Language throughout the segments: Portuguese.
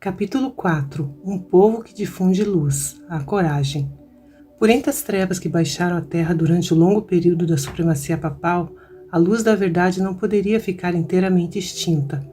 Capítulo 4. Um povo que difunde luz, a coragem. Por entre as trevas que baixaram a terra durante o longo período da supremacia papal, a luz da verdade não poderia ficar inteiramente extinta.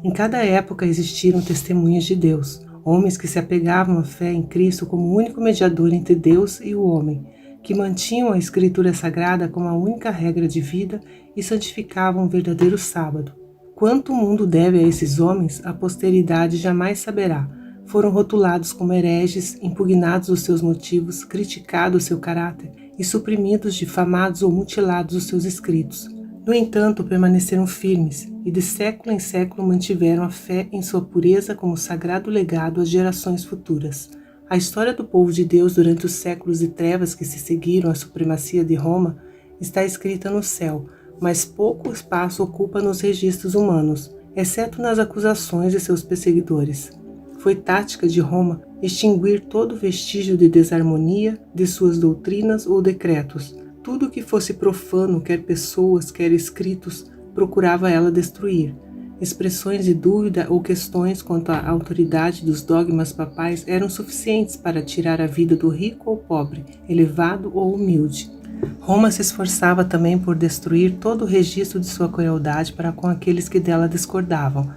Em cada época existiram testemunhas de Deus, homens que se apegavam à fé em Cristo como o único mediador entre Deus e o homem, que mantinham a Escritura Sagrada como a única regra de vida e santificavam o verdadeiro sábado. Quanto o mundo deve a esses homens, a posteridade jamais saberá. Foram rotulados como hereges, impugnados os seus motivos, criticado o seu caráter e suprimidos, difamados ou mutilados os seus escritos. No entanto, permaneceram firmes e de século em século mantiveram a fé em sua pureza como sagrado legado às gerações futuras. A história do povo de Deus durante os séculos de trevas que se seguiram à supremacia de Roma está escrita no céu, mas pouco espaço ocupa nos registros humanos, exceto nas acusações de seus perseguidores. Foi tática de Roma extinguir todo vestígio de desarmonia de suas doutrinas ou decretos. Tudo que fosse profano, quer pessoas, quer escritos, procurava ela destruir. Expressões de dúvida ou questões quanto à autoridade dos dogmas papais eram suficientes para tirar a vida do rico ou pobre, elevado ou humilde. Roma se esforçava também por destruir todo o registro de sua crueldade para com aqueles que dela discordavam.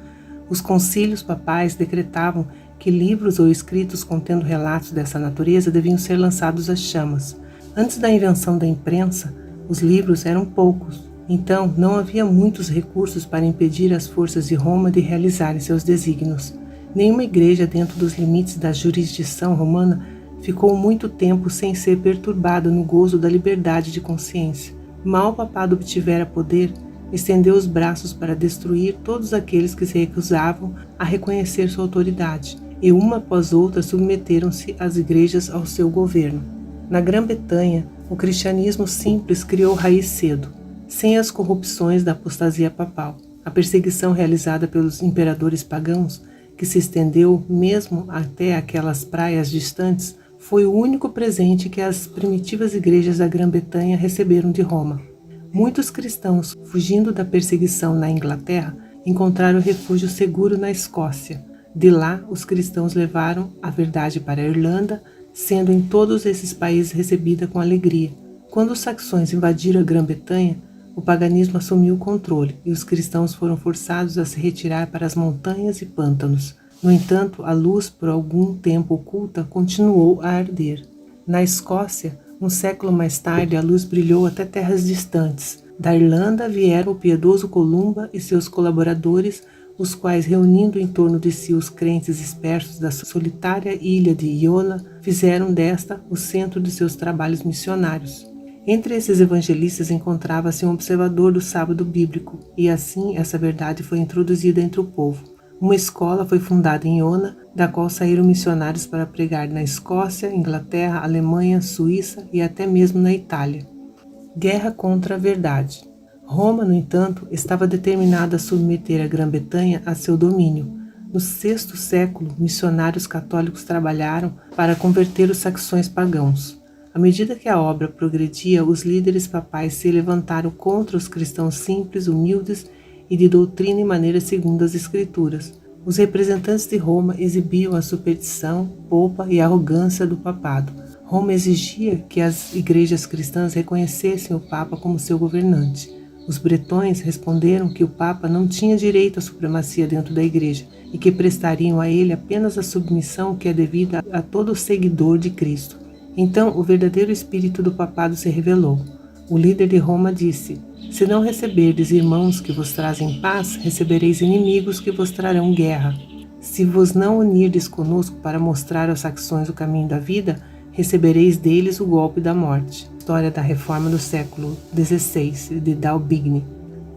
Os concílios papais decretavam que livros ou escritos contendo relatos dessa natureza deviam ser lançados às chamas. Antes da invenção da imprensa, os livros eram poucos, então não havia muitos recursos para impedir as forças de Roma de realizarem seus desígnios. Nenhuma igreja dentro dos limites da jurisdição romana ficou muito tempo sem ser perturbada no gozo da liberdade de consciência. Mal o papado obtivera poder, estendeu os braços para destruir todos aqueles que se recusavam a reconhecer sua autoridade, e uma após outra submeteram-se as igrejas ao seu governo. Na Grã-Bretanha, o cristianismo simples criou raiz cedo, sem as corrupções da apostasia papal. A perseguição realizada pelos imperadores pagãos, que se estendeu mesmo até aquelas praias distantes, foi o único presente que as primitivas igrejas da Grã-Bretanha receberam de Roma. Muitos cristãos, fugindo da perseguição na Inglaterra, encontraram refúgio seguro na Escócia. De lá, os cristãos levaram a verdade para a Irlanda, sendo em todos esses países recebida com alegria. Quando os saxões invadiram a Grã-Bretanha, o paganismo assumiu o controle e os cristãos foram forçados a se retirar para as montanhas e pântanos. No entanto, a luz, por algum tempo oculta, continuou a arder. Na Escócia, um século mais tarde, a luz brilhou até terras distantes. Da Irlanda vieram o piedoso Columba e seus colaboradores, os quais, reunindo em torno de si os crentes dispersos da solitária ilha de Iona, fizeram desta o centro de seus trabalhos missionários. Entre esses evangelistas encontrava-se um observador do sábado bíblico, e assim essa verdade foi introduzida entre o povo. Uma escola foi fundada em Iona, da qual saíram missionários para pregar na Escócia, Inglaterra, Alemanha, Suíça e até mesmo na Itália. Guerra contra a verdade. Roma, no entanto, estava determinada a submeter a Grã-Bretanha a seu domínio. No VI século, missionários católicos trabalharam para converter os saxões pagãos. À medida que a obra progredia, os líderes papais se levantaram contra os cristãos simples, humildes e de doutrina e maneira segundo as Escrituras. Os representantes de Roma exibiam a superstição, polpa e arrogância do papado. Roma exigia que as igrejas cristãs reconhecessem o Papa como seu governante. Os bretões responderam que o Papa não tinha direito à supremacia dentro da igreja e que prestariam a ele apenas a submissão que é devida a todo seguidor de Cristo. Então, o verdadeiro espírito do papado se revelou. O líder de Roma disse: se não receberdes irmãos que vos trazem paz, recebereis inimigos que vos trarão guerra. Se vos não unirdes conosco para mostrar aos saxões o caminho da vida, recebereis deles o golpe da morte. História da Reforma do século XVI, de D'Aubigny.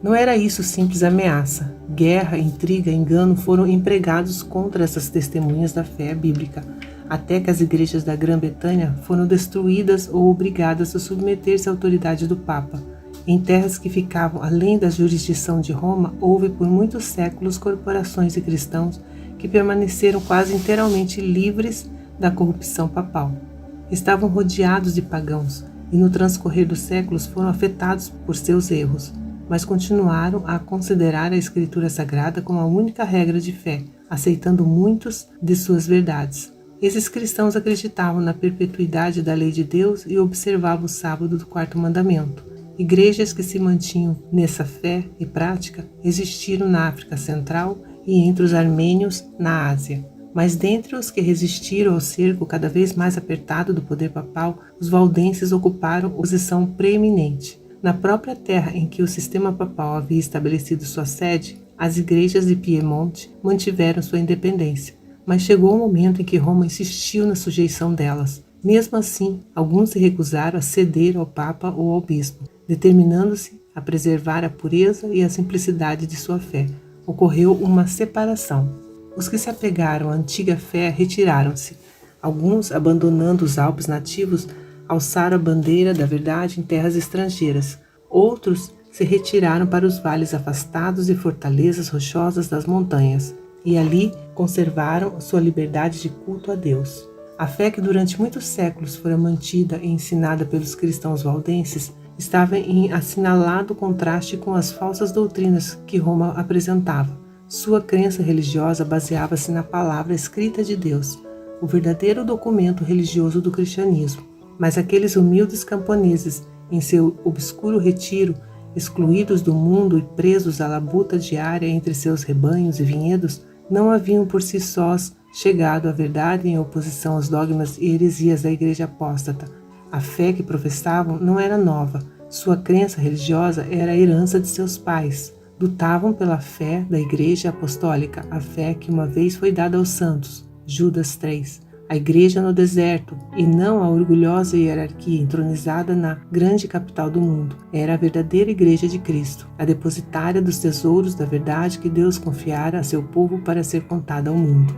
Não era isso simples ameaça. Guerra, intriga, engano foram empregados contra essas testemunhas da fé bíblica, até que as igrejas da Grã-Bretanha foram destruídas ou obrigadas a submeter-se à autoridade do Papa. Em terras que ficavam além da jurisdição de Roma, houve por muitos séculos corporações de cristãos que permaneceram quase inteiramente livres da corrupção papal. Estavam rodeados de pagãos e no transcorrer dos séculos foram afetados por seus erros, mas continuaram a considerar a Escritura Sagrada como a única regra de fé, aceitando muitos de suas verdades. Esses cristãos acreditavam na perpetuidade da lei de Deus e observavam o sábado do quarto mandamento. Igrejas que se mantinham nessa fé e prática existiram na África Central e entre os armênios na Ásia. Mas dentre os que resistiram ao cerco cada vez mais apertado do poder papal, os valdenses ocuparam posição preeminente. Na própria terra em que o sistema papal havia estabelecido sua sede, as igrejas de Piemonte mantiveram sua independência. Mas chegou o momento em que Roma insistiu na sujeição delas. Mesmo assim, alguns se recusaram a ceder ao Papa ou ao Bispo, determinando-se a preservar a pureza e a simplicidade de sua fé. Ocorreu uma separação. Os que se apegaram à antiga fé retiraram-se. Alguns, abandonando os Alpes nativos, alçaram a bandeira da verdade em terras estrangeiras. Outros se retiraram para os vales afastados e fortalezas rochosas das montanhas, e ali conservaram sua liberdade de culto a Deus. A fé que durante muitos séculos fora mantida e ensinada pelos cristãos valdenses estava em assinalado contraste com as falsas doutrinas que Roma apresentava. Sua crença religiosa baseava-se na palavra escrita de Deus, o verdadeiro documento religioso do cristianismo. Mas aqueles humildes camponeses, em seu obscuro retiro, excluídos do mundo e presos à labuta diária entre seus rebanhos e vinhedos, não haviam por si sós chegado à verdade em oposição aos dogmas e heresias da igreja apóstata. A fé que professavam não era nova, sua crença religiosa era a herança de seus pais. Lutavam pela fé da igreja apostólica, a fé que uma vez foi dada aos santos. Judas 3. A igreja no deserto, e não a orgulhosa hierarquia entronizada na grande capital do mundo. Era a verdadeira igreja de Cristo, a depositária dos tesouros da verdade que Deus confiara a seu povo para ser contada ao mundo.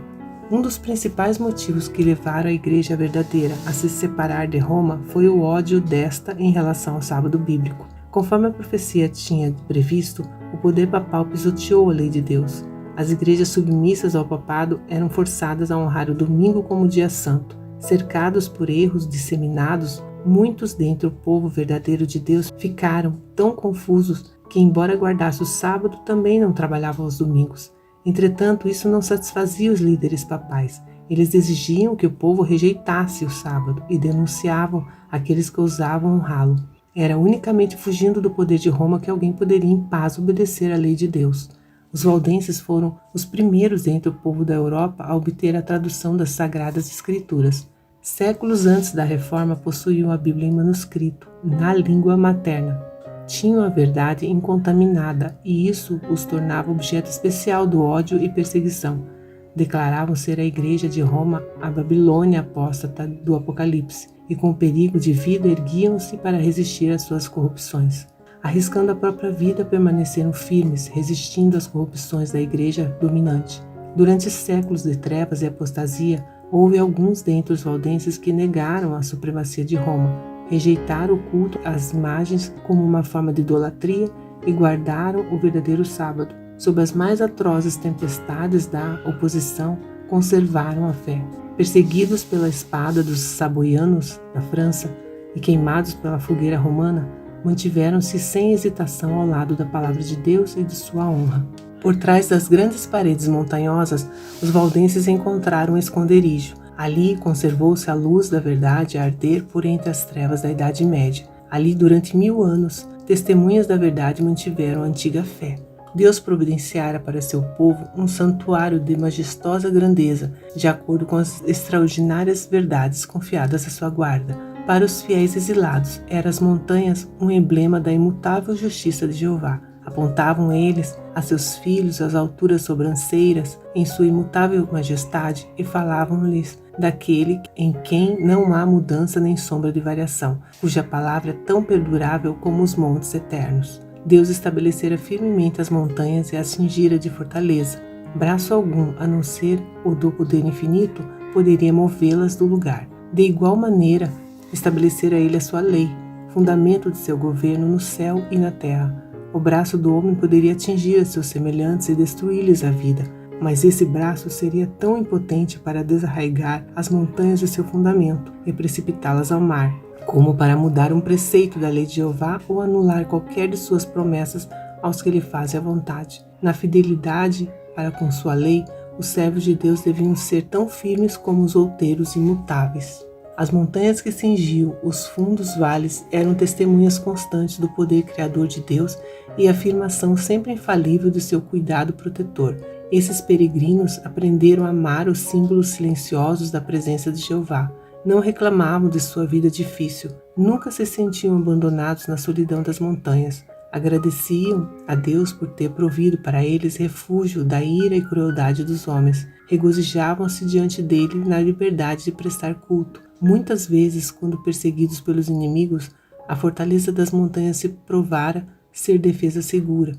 Um dos principais motivos que levaram a igreja verdadeira a se separar de Roma foi o ódio desta em relação ao sábado bíblico. Conforme a profecia tinha previsto, o poder papal pisoteou a lei de Deus. As igrejas submissas ao papado eram forçadas a honrar o domingo como dia santo. Cercados por erros disseminados, muitos dentre o povo verdadeiro de Deus ficaram tão confusos que, embora guardasse o sábado, também não trabalhavam aos domingos. Entretanto, isso não satisfazia os líderes papais. Eles exigiam que o povo rejeitasse o sábado e denunciavam aqueles que ousavam honrá-lo. Era unicamente fugindo do poder de Roma que alguém poderia em paz obedecer à lei de Deus. Os valdenses foram os primeiros entre o povo da Europa a obter a tradução das Sagradas Escrituras. Séculos antes da Reforma possuíam a Bíblia em manuscrito, na língua materna. Tinham a verdade incontaminada e isso os tornava objeto especial do ódio e perseguição. Declaravam ser a Igreja de Roma a Babilônia apóstata do Apocalipse e com perigo de vida erguiam-se para resistir às suas corrupções. Arriscando a própria vida, permaneceram firmes, resistindo às corrupções da igreja dominante. Durante séculos de trevas e apostasia, houve alguns dentre os valdenses que negaram a supremacia de Roma, rejeitaram o culto às imagens como uma forma de idolatria e guardaram o verdadeiro sábado. Sob as mais atrozes tempestades da oposição, conservaram a fé. Perseguidos pela espada dos saboianos da França e queimados pela fogueira romana, mantiveram-se sem hesitação ao lado da palavra de Deus e de sua honra. Por trás das grandes paredes montanhosas, os valdenses encontraram um esconderijo. Ali conservou-se a luz da verdade a arder por entre as trevas da Idade Média. Ali, durante 1000 anos, testemunhas da verdade mantiveram a antiga fé. Deus providenciara para seu povo um santuário de majestosa grandeza, de acordo com as extraordinárias verdades confiadas à sua guarda. Para os fiéis exilados, eram as montanhas um emblema da imutável justiça de Jeová. Apontavam eles a seus filhos às alturas sobranceiras em sua imutável majestade e falavam-lhes daquele em quem não há mudança nem sombra de variação, cuja palavra é tão perdurável como os montes eternos. Deus estabelecera firmemente as montanhas e as cingira de fortaleza. Braço algum, a não ser o do poder infinito, poderia movê-las do lugar. De igual maneira, estabelecera ele a sua lei, fundamento de seu governo no céu e na terra. O braço do homem poderia atingir a seus semelhantes e destruir-lhes a vida, mas esse braço seria tão impotente para desarraigar as montanhas de seu fundamento e precipitá-las ao mar, como para mudar um preceito da lei de Jeová ou anular qualquer de suas promessas aos que lhe fazem a vontade. Na fidelidade para com sua lei, os servos de Deus deviam ser tão firmes como os outeiros imutáveis. As montanhas que cingiam os fundos vales eram testemunhas constantes do poder criador de Deus e a afirmação sempre infalível de seu cuidado protetor. Esses peregrinos aprenderam a amar os símbolos silenciosos da presença de Jeová. Não reclamavam de sua vida difícil, nunca se sentiam abandonados na solidão das montanhas. Agradeciam a Deus por ter provido para eles refúgio da ira e crueldade dos homens. Regozijavam-se diante dele na liberdade de prestar culto. Muitas vezes, quando perseguidos pelos inimigos, a fortaleza das montanhas se provara ser defesa segura.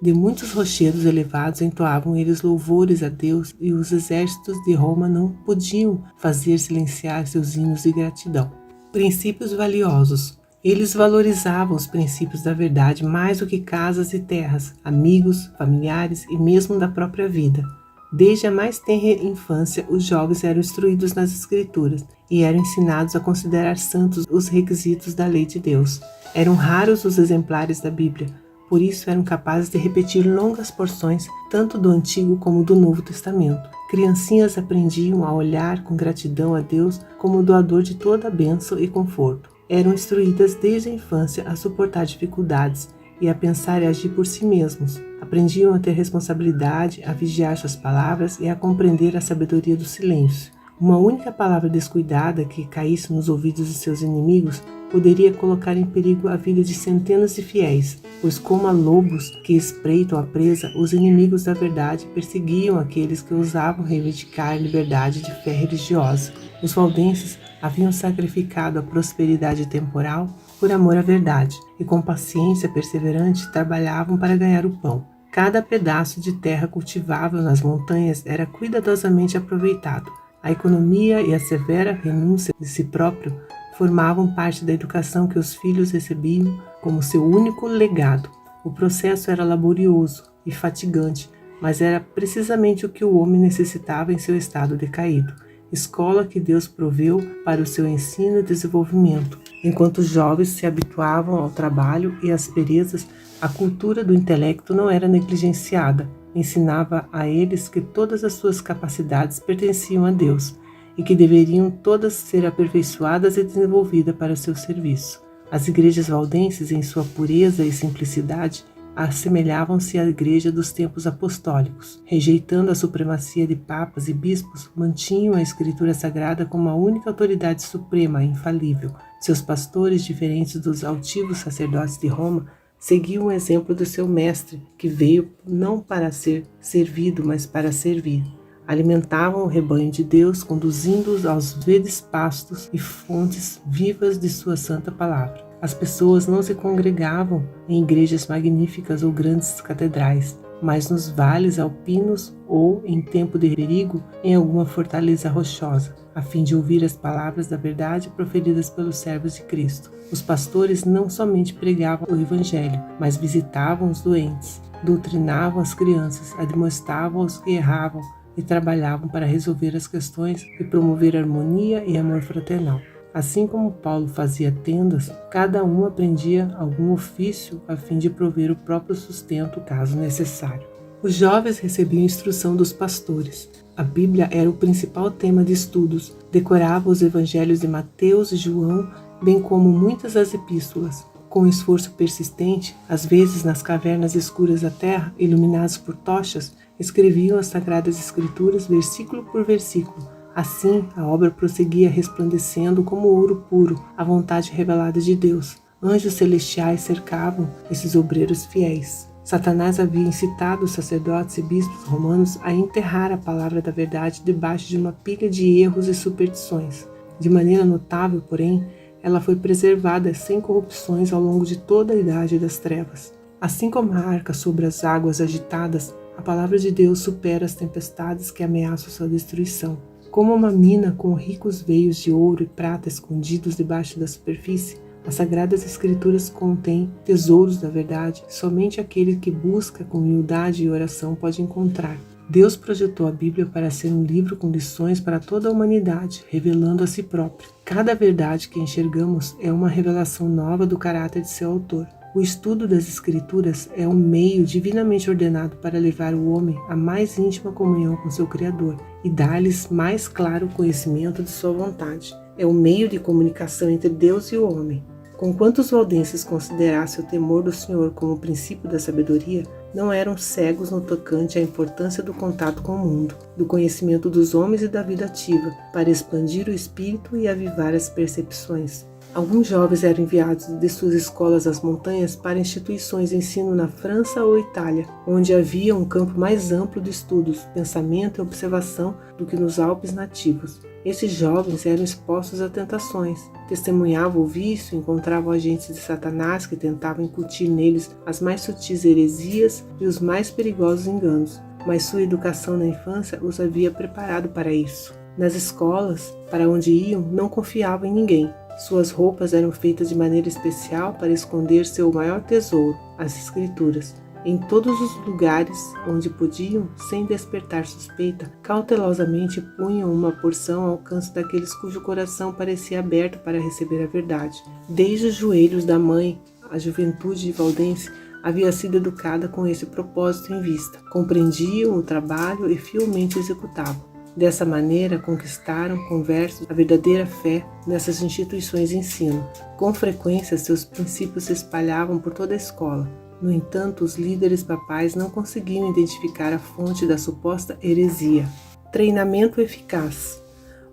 De muitos rochedos elevados entoavam eles louvores a Deus e os exércitos de Roma não podiam fazer silenciar seus hinos de gratidão. Princípios valiosos. Eles valorizavam os princípios da verdade mais do que casas e terras, amigos, familiares e mesmo da própria vida. Desde a mais tenra infância, os jovens eram instruídos nas Escrituras e eram ensinados a considerar santos os requisitos da lei de Deus. Eram raros os exemplares da Bíblia, por isso eram capazes de repetir longas porções, tanto do Antigo como do Novo Testamento. Criancinhas aprendiam a olhar com gratidão a Deus como o doador de toda a bênção e conforto. Eram instruídas desde a infância a suportar dificuldades e a pensar e agir por si mesmos. Aprendiam a ter responsabilidade, a vigiar suas palavras e a compreender a sabedoria do silêncio. Uma única palavra descuidada que caísse nos ouvidos de seus inimigos poderia colocar em perigo a vida de centenas de fiéis, pois como a lobos que espreitam a presa, os inimigos da verdade perseguiam aqueles que ousavam reivindicar a liberdade de fé religiosa. Os valdenses haviam sacrificado a prosperidade temporal por amor à verdade, e com paciência perseverante trabalhavam para ganhar o pão. Cada pedaço de terra cultivável nas montanhas era cuidadosamente aproveitado. A economia e a severa renúncia de si próprio formavam parte da educação que os filhos recebiam como seu único legado. O processo era laborioso e fatigante, mas era precisamente o que o homem necessitava em seu estado decaído. Escola que Deus proveu para o seu ensino e desenvolvimento. Enquanto os jovens se habituavam ao trabalho e às asperezas, a cultura do intelecto não era negligenciada. Ensinava a eles que todas as suas capacidades pertenciam a Deus e que deveriam todas ser aperfeiçoadas e desenvolvidas para seu serviço. As igrejas valdenses, em sua pureza e simplicidade, assemelhavam-se à igreja dos tempos apostólicos. Rejeitando a supremacia de papas e bispos, mantinham a Escritura Sagrada como a única autoridade suprema e infalível. Seus pastores, diferentes dos altivos sacerdotes de Roma, seguiam o exemplo do seu mestre, que veio não para ser servido, mas para servir. Alimentavam o rebanho de Deus, conduzindo-os aos verdes pastos e fontes vivas de sua santa palavra. As pessoas não se congregavam em igrejas magníficas ou grandes catedrais, mas nos vales alpinos ou, em tempo de perigo, em alguma fortaleza rochosa, a fim de ouvir as palavras da verdade proferidas pelos servos de Cristo. Os pastores não somente pregavam o Evangelho, mas visitavam os doentes, doutrinavam as crianças, admoestavam os que erravam e trabalhavam para resolver as questões e promover harmonia e amor fraternal. Assim como Paulo fazia tendas, cada um aprendia algum ofício a fim de prover o próprio sustento caso necessário. Os jovens recebiam instrução dos pastores. A Bíblia era o principal tema de estudos. Decoravam os evangelhos de Mateus e João, bem como muitas das epístolas. Com esforço persistente, às vezes nas cavernas escuras da terra, iluminados por tochas, escreviam as sagradas escrituras versículo por versículo. Assim, a obra prosseguia resplandecendo como ouro puro, a vontade revelada de Deus. Anjos celestiais cercavam esses obreiros fiéis. Satanás havia incitado os sacerdotes e bispos romanos a enterrar a palavra da verdade debaixo de uma pilha de erros e superstições. De maneira notável, porém, ela foi preservada sem corrupções ao longo de toda a Idade das Trevas. Assim como a arca sobre as águas agitadas, a palavra de Deus supera as tempestades que ameaçam sua destruição. Como uma mina com ricos veios de ouro e prata escondidos debaixo da superfície, as Sagradas Escrituras contêm tesouros da verdade que somente aquele que busca com humildade e oração pode encontrar. Deus projetou a Bíblia para ser um livro com lições para toda a humanidade, revelando a si próprio. Cada verdade que enxergamos é uma revelação nova do caráter de seu autor. O estudo das Escrituras é um meio divinamente ordenado para levar o homem à mais íntima comunhão com seu Criador e dar-lhes mais claro conhecimento de sua vontade. É um meio de comunicação entre Deus e o homem. Conquanto os valdenses considerassem o temor do Senhor como o princípio da sabedoria, não eram cegos no tocante à importância do contato com o mundo, do conhecimento dos homens e da vida ativa, para expandir o espírito e avivar as percepções. Alguns jovens eram enviados de suas escolas às montanhas para instituições de ensino na França ou Itália, onde havia um campo mais amplo de estudos, pensamento e observação do que nos Alpes nativos. Esses jovens eram expostos a tentações, testemunhavam o vício, encontravam agentes de Satanás que tentavam incutir neles as mais sutis heresias e os mais perigosos enganos, mas sua educação na infância os havia preparado para isso. Nas escolas, para onde iam, não confiavam em ninguém. Suas roupas eram feitas de maneira especial para esconder seu maior tesouro, as Escrituras. Em todos os lugares onde podiam, sem despertar suspeita, cautelosamente punham uma porção ao alcance daqueles cujo coração parecia aberto para receber a verdade. Desde os joelhos da mãe, a juventude valdense havia sido educada com esse propósito em vista. Compreendiam o trabalho e fielmente o executavam. Dessa maneira, conquistaram com versos a verdadeira fé nessas instituições de ensino. Com frequência, seus princípios se espalhavam por toda a escola. No entanto, os líderes papais não conseguiam identificar a fonte da suposta heresia. Treinamento eficaz.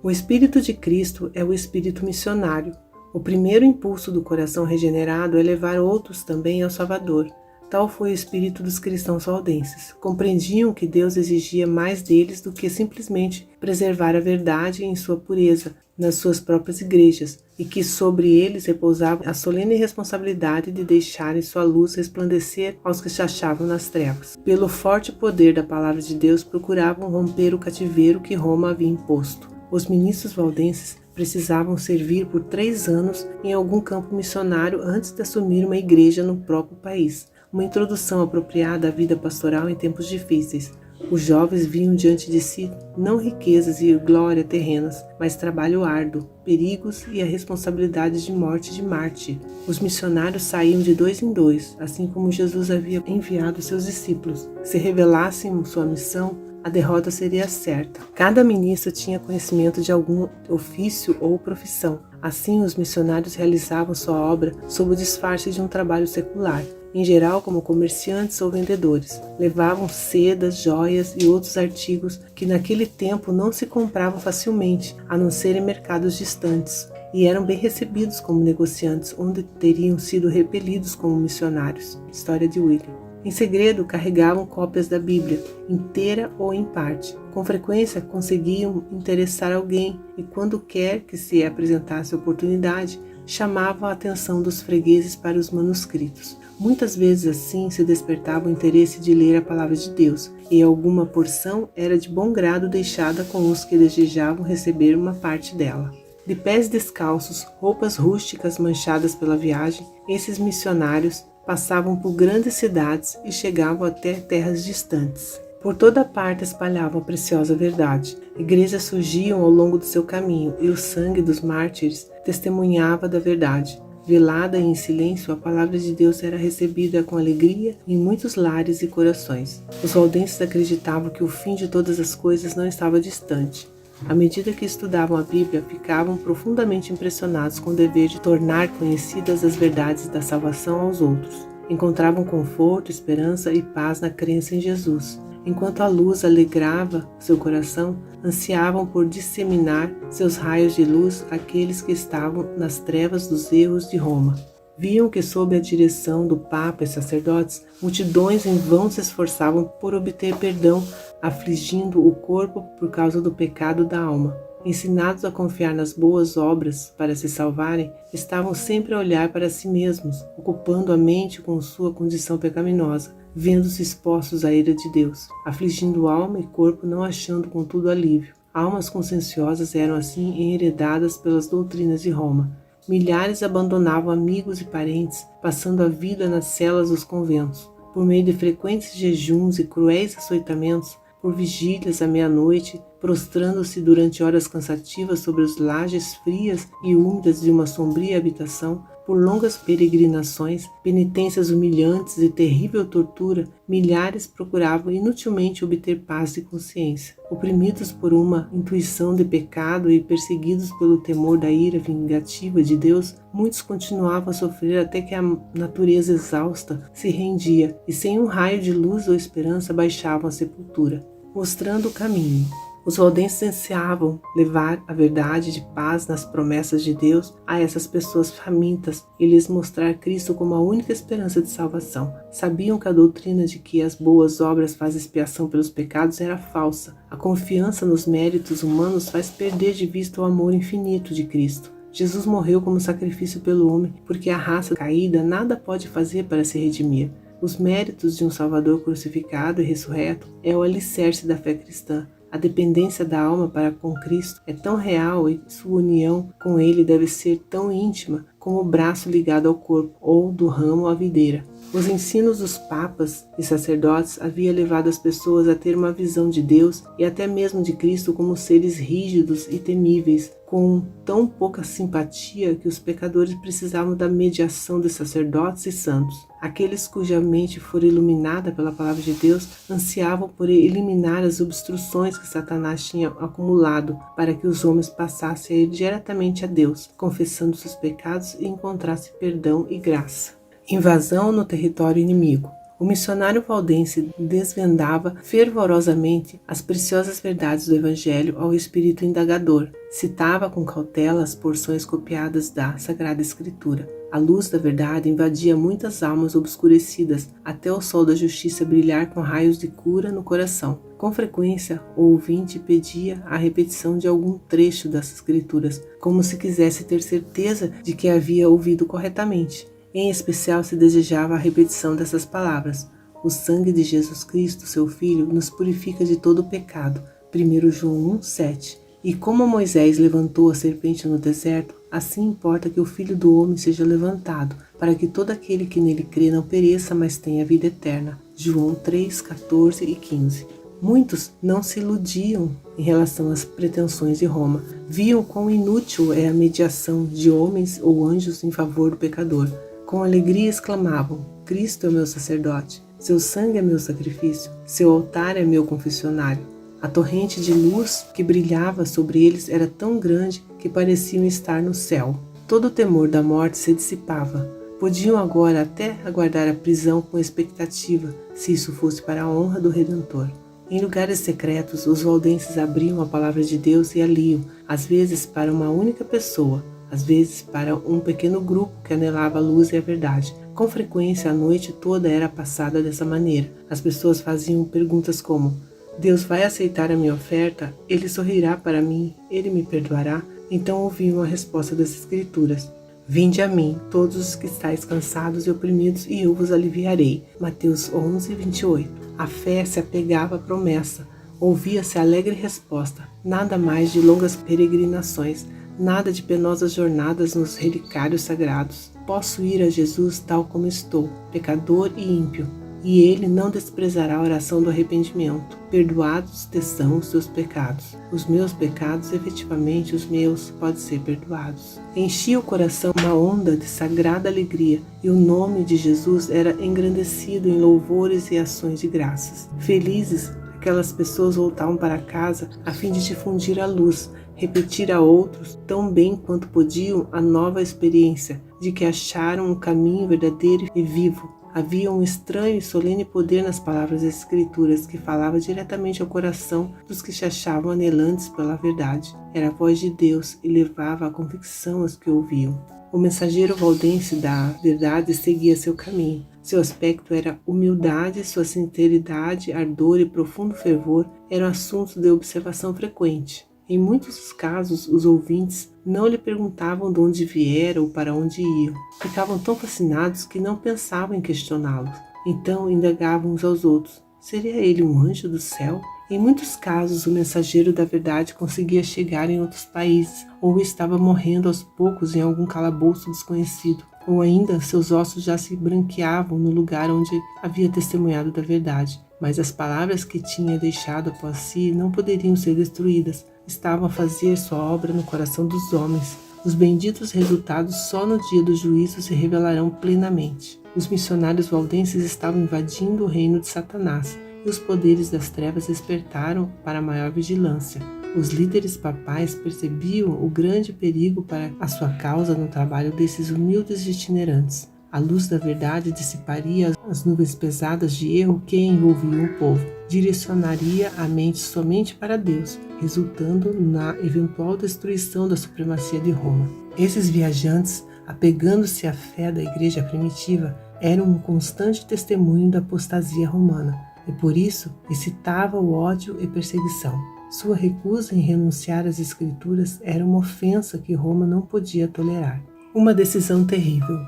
O Espírito de Cristo é o espírito missionário. O primeiro impulso do coração regenerado é levar outros também ao Salvador. Tal foi o espírito dos cristãos valdenses. Compreendiam que Deus exigia mais deles do que simplesmente preservar a verdade em sua pureza nas suas próprias igrejas, e que sobre eles repousava a solene responsabilidade de deixarem sua luz resplandecer aos que se achavam nas trevas. Pelo forte poder da palavra de Deus, procuravam romper o cativeiro que Roma havia imposto. Os ministros valdenses precisavam servir por 3 anos em algum campo missionário antes de assumir uma igreja no próprio país. Uma introdução apropriada à vida pastoral em tempos difíceis. Os jovens viam diante de si não riquezas e glória terrenas, mas trabalho árduo, perigos e a responsabilidade de morte de mártir. Os missionários saíam de 2 em 2, assim como Jesus havia enviado seus discípulos. Se revelassem sua missão, a derrota seria certa. Cada ministro tinha conhecimento de algum ofício ou profissão. Assim, os missionários realizavam sua obra sob o disfarce de um trabalho secular, em geral como comerciantes ou vendedores. Levavam sedas, joias e outros artigos que naquele tempo não se compravam facilmente, a não ser em mercados distantes, e eram bem recebidos como negociantes, onde teriam sido repelidos como missionários. História de William. Em segredo, carregavam cópias da Bíblia, inteira ou em parte. Com frequência, conseguiam interessar alguém e, quando quer que se apresentasse a oportunidade, chamavam a atenção dos fregueses para os manuscritos. Muitas vezes assim se despertava o interesse de ler a palavra de Deus, e alguma porção era de bom grado deixada com os que desejavam receber uma parte dela. De pés descalços, roupas rústicas manchadas pela viagem, esses missionários passavam por grandes cidades e chegavam até terras distantes. Por toda parte espalhavam a preciosa verdade. Igrejas surgiam ao longo do seu caminho e o sangue dos mártires testemunhava da verdade. Velada e em silêncio, a palavra de Deus era recebida com alegria em muitos lares e corações. Os valdenses acreditavam que o fim de todas as coisas não estava distante. À medida que estudavam a Bíblia, ficavam profundamente impressionados com o dever de tornar conhecidas as verdades da salvação aos outros. Encontravam conforto, esperança e paz na crença em Jesus. Enquanto a luz alegrava seu coração, ansiavam por disseminar seus raios de luz àqueles que estavam nas trevas dos erros de Roma. Viam que, sob a direção do Papa e sacerdotes, multidões em vão se esforçavam por obter perdão, afligindo o corpo por causa do pecado da alma. Ensinados a confiar nas boas obras para se salvarem, estavam sempre a olhar para si mesmos, ocupando a mente com sua condição pecaminosa, vendo-se expostos à ira de Deus, afligindo alma e corpo, não achando contudo alívio. Almas conscienciosas eram assim enheredadas pelas doutrinas de Roma. Milhares abandonavam amigos e parentes, passando a vida nas celas dos conventos. Por meio de frequentes jejuns e cruéis açoitamentos, por vigílias à meia-noite, prostrando-se durante horas cansativas sobre as lajes frias e úmidas de uma sombria habitação, Por longas peregrinações, penitências humilhantes e terrível tortura, milhares procuravam inutilmente obter paz de consciência. Oprimidos por uma intuição de pecado e perseguidos pelo temor da ira vingativa de Deus, muitos continuavam a sofrer até que a natureza exausta se rendia e, sem um raio de luz ou esperança, baixavam à sepultura, mostrando o caminho. Os valdenses ansiavam levar a verdade de paz nas promessas de Deus a essas pessoas famintas e lhes mostrar Cristo como a única esperança de salvação. Sabiam que a doutrina de que as boas obras fazem expiação pelos pecados era falsa. A confiança nos méritos humanos faz perder de vista o amor infinito de Cristo. Jesus morreu como sacrifício pelo homem, porque a raça caída nada pode fazer para se redimir. Os méritos de um Salvador crucificado e ressurreto é o alicerce da fé cristã. A dependência da alma para com Cristo é tão real e sua união com Ele deve ser tão íntima como o braço ligado ao corpo ou do ramo à videira. Os ensinos dos papas e sacerdotes haviam levado as pessoas a ter uma visão de Deus e até mesmo de Cristo como seres rígidos e temíveis, com tão pouca simpatia que os pecadores precisavam da mediação de sacerdotes e santos. Aqueles cuja mente fora iluminada pela palavra de Deus ansiavam por eliminar as obstruções que Satanás tinha acumulado para que os homens passassem a ir diretamente a Deus, confessando seus pecados e encontrassem perdão e graça. Invasão no território inimigo. O missionário valdense desvendava fervorosamente as preciosas verdades do Evangelho ao espírito indagador. Citava com cautela as porções copiadas da Sagrada Escritura. A luz da verdade invadia muitas almas obscurecidas, até o sol da justiça brilhar com raios de cura no coração. Com frequência, o ouvinte pedia a repetição de algum trecho das Escrituras, como se quisesse ter certeza de que havia ouvido corretamente. Em especial se desejava a repetição dessas palavras: o sangue de Jesus Cristo, seu Filho, nos purifica de todo o pecado. 1 João 1,7. E como Moisés levantou a serpente no deserto, assim importa que o Filho do Homem seja levantado, para que todo aquele que nele crê não pereça, mas tenha vida eterna. João 3, 14 e 15. Muitos não se iludiam em relação às pretensões de Roma. Viam quão inútil é a mediação de homens ou anjos em favor do pecador. Com alegria exclamavam: Cristo é meu sacerdote, seu sangue é meu sacrifício, seu altar é meu confessionário. A torrente de luz que brilhava sobre eles era tão grande que pareciam estar no céu. Todo o temor da morte se dissipava. Podiam agora até aguardar a prisão com expectativa, se isso fosse para a honra do Redentor. Em lugares secretos, os valdenses abriam a palavra de Deus e a liam, às vezes para uma única pessoa, às vezes para um pequeno grupo que anelava a luz e a verdade. Com frequência, a noite toda era passada dessa maneira. As pessoas faziam perguntas como: Deus vai aceitar a minha oferta? Ele sorrirá para mim? Ele me perdoará? Então ouviam a resposta das Escrituras: Vinde a mim, todos os que estáis cansados e oprimidos, e eu vos aliviarei. Mateus 11, 28. A fé se apegava à promessa. Ouvia-se a alegre resposta: nada mais de longas peregrinações, nada de penosas jornadas nos relicários sagrados. Posso ir a Jesus tal como estou, pecador e ímpio, e Ele não desprezará a oração do arrependimento. Perdoados te são os teus pecados. Os meus pecados, efetivamente os meus, podem ser perdoados. Enchia o coração uma onda de sagrada alegria, e o nome de Jesus era engrandecido em louvores e ações de graças. Felizes, aquelas pessoas voltavam para casa a fim de difundir a luz, repetir a outros, tão bem quanto podiam, a nova experiência de que acharam um caminho verdadeiro e vivo. Havia um estranho e solene poder nas palavras das Escrituras que falava diretamente ao coração dos que se achavam anelantes pela verdade. Era a voz de Deus e levava a convicção aos que ouviam. O mensageiro valdense da verdade seguia seu caminho. Seu aspecto era humildade, sua sinceridade, ardor e profundo fervor eram assuntos de observação frequente. Em muitos casos, os ouvintes não lhe perguntavam de onde viera ou para onde iam. Ficavam tão fascinados que não pensavam em questioná-los. Então indagavam uns aos outros: seria ele um anjo do céu? Em muitos casos, o mensageiro da verdade conseguia chegar em outros países, ou estava morrendo aos poucos em algum calabouço desconhecido, ou ainda seus ossos já se branqueavam no lugar onde havia testemunhado da verdade. Mas as palavras que tinha deixado após si não poderiam ser destruídas. Estavam a fazer sua obra no coração dos homens. Os benditos resultados só no dia do juízo se revelarão plenamente. Os missionários valdenses estavam invadindo o reino de Satanás e os poderes das trevas despertaram para maior vigilância. Os líderes papais percebiam o grande perigo para a sua causa no trabalho desses humildes itinerantes. A luz da verdade dissiparia as nuvens pesadas de erro que envolviam o povo, direcionaria a mente somente para Deus, resultando na eventual destruição da supremacia de Roma. Esses viajantes, apegando-se à fé da igreja primitiva, eram um constante testemunho da apostasia romana, e por isso excitava o ódio e perseguição. Sua recusa em renunciar às Escrituras era uma ofensa que Roma não podia tolerar. Uma decisão terrível.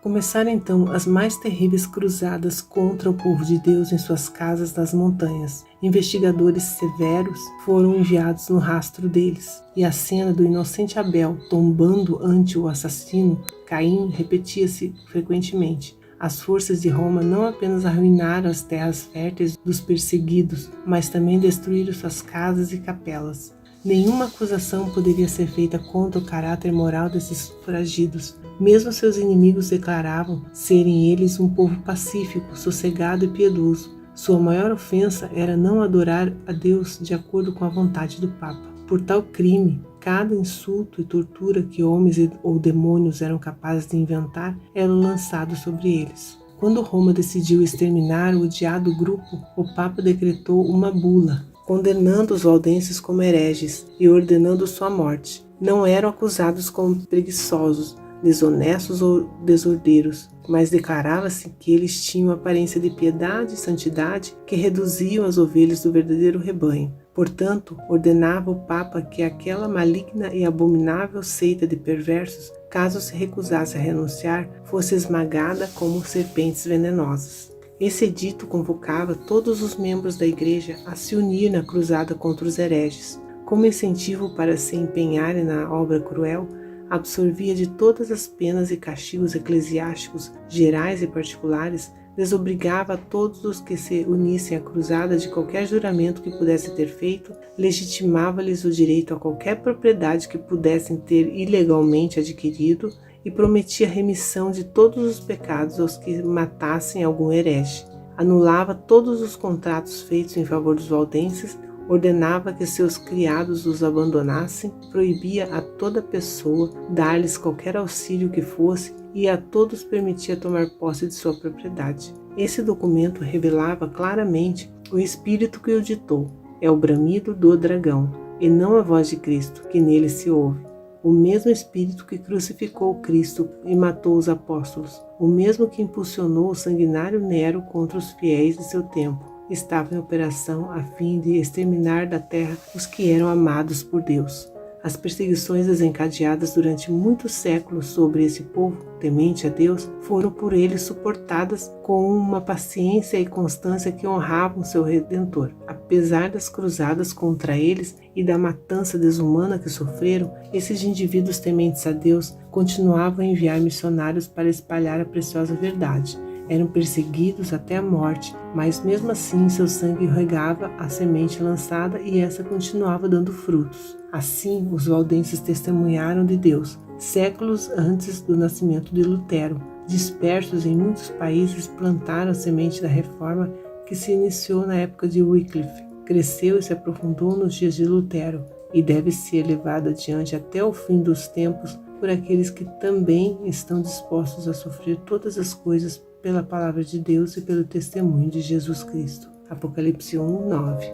Começaram então as mais terríveis cruzadas contra o povo de Deus em suas casas nas montanhas. Investigadores severos foram enviados no rastro deles, e a cena do inocente Abel tombando ante o assassino Caim repetia-se frequentemente. As forças de Roma não apenas arruinaram as terras férteis dos perseguidos, mas também destruíram suas casas e capelas. Nenhuma acusação poderia ser feita contra o caráter moral desses foragidos. Mesmo seus inimigos declaravam serem eles um povo pacífico, sossegado e piedoso. Sua maior ofensa era não adorar a Deus de acordo com a vontade do Papa. Por tal crime, cada insulto e tortura que homens ou demônios eram capazes de inventar eram lançados sobre eles. Quando Roma decidiu exterminar o odiado grupo, o Papa decretou uma bula, condenando os valdenses como hereges e ordenando sua morte. Não eram acusados como preguiçosos, desonestos ou desordeiros, mas declarava-se que eles tinham aparência de piedade e santidade que reduziam as ovelhas do verdadeiro rebanho. Portanto, ordenava o Papa que aquela maligna e abominável seita de perversos, caso se recusasse a renunciar, fosse esmagada como serpentes venenosas. Esse edito convocava todos os membros da Igreja a se unir na cruzada contra os hereges. Como incentivo para se empenharem na obra cruel, absorvia de todas as penas e castigos eclesiásticos, gerais e particulares, desobrigava a todos os que se unissem à cruzada de qualquer juramento que pudesse ter feito, legitimava-lhes o direito a qualquer propriedade que pudessem ter ilegalmente adquirido e prometia remissão de todos os pecados aos que matassem algum herege. Anulava todos os contratos feitos em favor dos valdenses, ordenava que seus criados os abandonassem, proibia a toda pessoa dar-lhes qualquer auxílio que fosse e a todos permitia tomar posse de sua propriedade. Esse documento revelava claramente o espírito que o ditou. É o bramido do dragão, e não a voz de Cristo, que nele se ouve. O mesmo espírito que crucificou Cristo e matou os apóstolos, o mesmo que impulsionou o sanguinário Nero contra os fiéis de seu tempo, estava em operação a fim de exterminar da terra os que eram amados por Deus. As perseguições desencadeadas durante muitos séculos sobre esse povo, temente a Deus, foram por ele suportadas com uma paciência e constância que honravam seu Redentor. Apesar das cruzadas contra eles e da matança desumana que sofreram, esses indivíduos tementes a Deus continuavam a enviar missionários para espalhar a preciosa verdade. Eram perseguidos até a morte, mas mesmo assim seu sangue regava a semente lançada e essa continuava dando frutos. Assim, os valdenses testemunharam de Deus, séculos antes do nascimento de Lutero. Dispersos em muitos países, plantaram a semente da reforma que se iniciou na época de Wycliffe, cresceu e se aprofundou nos dias de Lutero, e deve ser levada adiante até o fim dos tempos por aqueles que também estão dispostos a sofrer todas as coisas pela palavra de Deus e pelo testemunho de Jesus Cristo. Apocalipse 1:9.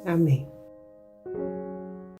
Amém.